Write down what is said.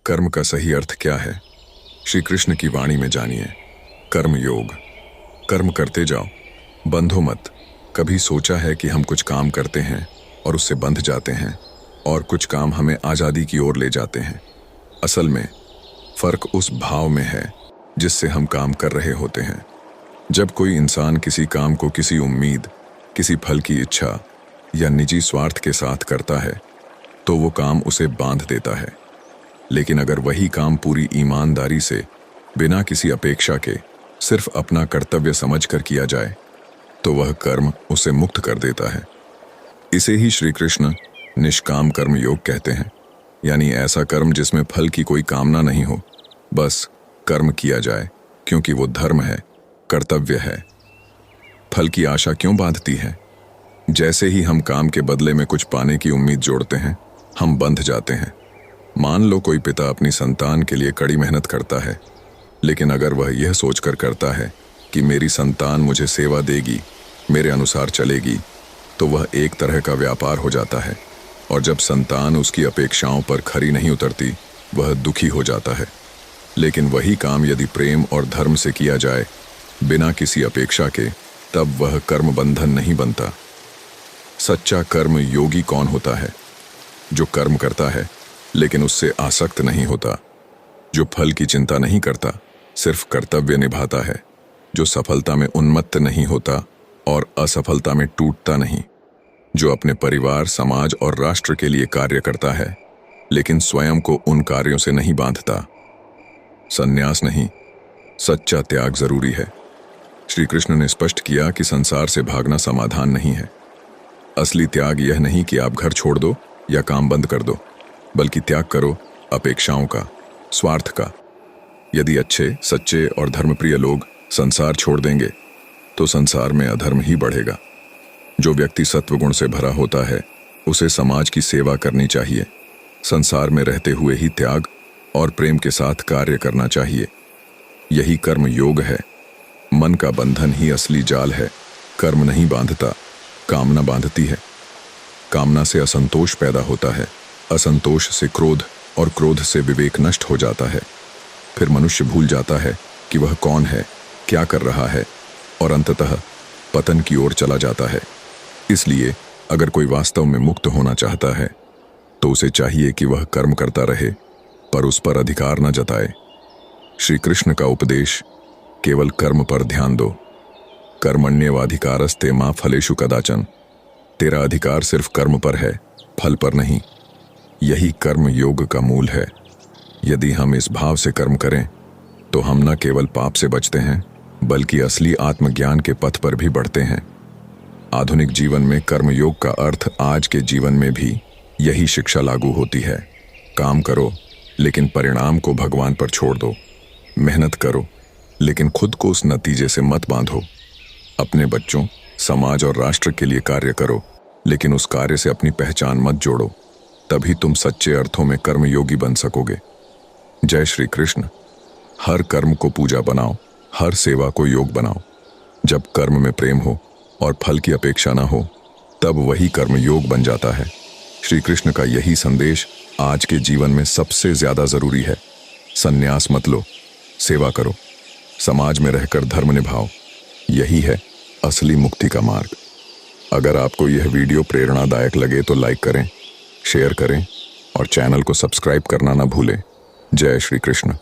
कर्म का सही अर्थ क्या है? श्री कृष्ण की वाणी में जानिए। कर्म योग। कर्म करते जाओ, बंधो मत। कभी सोचा है कि हम कुछ काम करते हैं और उससे बंध जाते हैं और कुछ काम हमें आज़ादी की ओर ले जाते हैं? असल में फर्क उस भाव में है जिससे हम काम कर रहे होते हैं। जब कोई इंसान किसी काम को किसी उम्मीद, किसी फल की इच्छा या निजी स्वार्थ के साथ करता है तो वो काम उसे बांध देता है। लेकिन अगर वही काम पूरी ईमानदारी से, बिना किसी अपेक्षा के, सिर्फ अपना कर्तव्य समझकर किया जाए तो वह कर्म उसे मुक्त कर देता है। इसे ही श्री कृष्ण निष्काम कर्म योग कहते हैं, यानी ऐसा कर्म जिसमें फल की कोई कामना नहीं हो, बस कर्म किया जाए क्योंकि वो धर्म है, कर्तव्य है। फल की आशा क्यों बांधती है? जैसे ही हम काम के बदले में कुछ पाने की उम्मीद जोड़ते हैं, हम बंध जाते हैं। मान लो कोई पिता अपनी संतान के लिए कड़ी मेहनत करता है, लेकिन अगर वह यह सोचकर करता है कि मेरी संतान मुझे सेवा देगी, मेरे अनुसार चलेगी, तो वह एक तरह का व्यापार हो जाता है। और जब संतान उसकी अपेक्षाओं पर खरी नहीं उतरती, वह दुखी हो जाता है। लेकिन वही काम यदि प्रेम और धर्म से किया जाए, बिना किसी अपेक्षा के, तब वह कर्म बंधन नहीं बनता। सच्चा कर्म योगी कौन होता है? जो कर्म करता है लेकिन उससे आसक्त नहीं होता, जो फल की चिंता नहीं करता, सिर्फ कर्तव्य निभाता है, जो सफलता में उन्मत्त नहीं होता और असफलता में टूटता नहीं, जो अपने परिवार, समाज और राष्ट्र के लिए कार्य करता है लेकिन स्वयं को उन कार्यों से नहीं बांधता। संन्यास नहीं, सच्चा त्याग जरूरी है। श्री कृष्ण ने स्पष्ट किया कि संसार से भागना समाधान नहीं है। असली त्याग यह नहीं कि आप घर छोड़ दो या काम बंद कर दो, बल्कि त्याग करो अपेक्षाओं का, स्वार्थ का। यदि अच्छे, सच्चे और धर्मप्रिय लोग संसार छोड़ देंगे तो संसार में अधर्म ही बढ़ेगा। जो व्यक्ति सत्वगुण से भरा होता है, उसे समाज की सेवा करनी चाहिए। संसार में रहते हुए ही त्याग और प्रेम के साथ कार्य करना चाहिए। यही कर्म योग है। मन का बंधन ही असली जाल है। कर्म नहीं बांधता, कामना बांधती है। कामना से असंतोष पैदा होता है, असंतोष से क्रोध और क्रोध से विवेक नष्ट हो जाता है। फिर मनुष्य भूल जाता है कि वह कौन है, क्या कर रहा है, और अंततः पतन की ओर चला जाता है। इसलिए अगर कोई वास्तव में मुक्त होना चाहता है तो उसे चाहिए कि वह कर्म करता रहे पर उस पर अधिकार न जताए। श्री कृष्ण का उपदेश, केवल कर्म पर ध्यान दो। कर्मण्येवाधिकारस्ते मा फलेषु कदाचन। तेरा अधिकार सिर्फ कर्म पर है, फल पर नहीं। यही कर्म योग का मूल है। यदि हम इस भाव से कर्म करें तो हम न केवल पाप से बचते हैं, बल्कि असली आत्मज्ञान के पथ पर भी बढ़ते हैं। आधुनिक जीवन में कर्म योग का अर्थ आज के जीवन में भी यही शिक्षा लागू होती है। काम करो लेकिन परिणाम को भगवान पर छोड़ दो। मेहनत करो लेकिन खुद को उस नतीजे से मत बांधो। अपने बच्चों, समाज और राष्ट्र के लिए कार्य करो, लेकिन उस कार्य से अपनी पहचान मत जोड़ो। तभी तुम सच्चे अर्थों में कर्मयोगी बन सकोगे। जय श्री कृष्ण। हर कर्म को पूजा बनाओ, हर सेवा को योग बनाओ। जब कर्म में प्रेम हो और फल की अपेक्षा न हो, तब वही कर्म योग बन जाता है। श्री कृष्ण का यही संदेश आज के जीवन में सबसे ज्यादा जरूरी है। संन्यास मत लो, सेवा करो, समाज में रहकर धर्म निभाओ। यही है असली मुक्ति का मार्ग। अगर आपको यह वीडियो प्रेरणादायक लगे तो लाइक करें, शेयर करें और चैनल को सब्सक्राइब करना ना भूलें। जय श्री कृष्ण।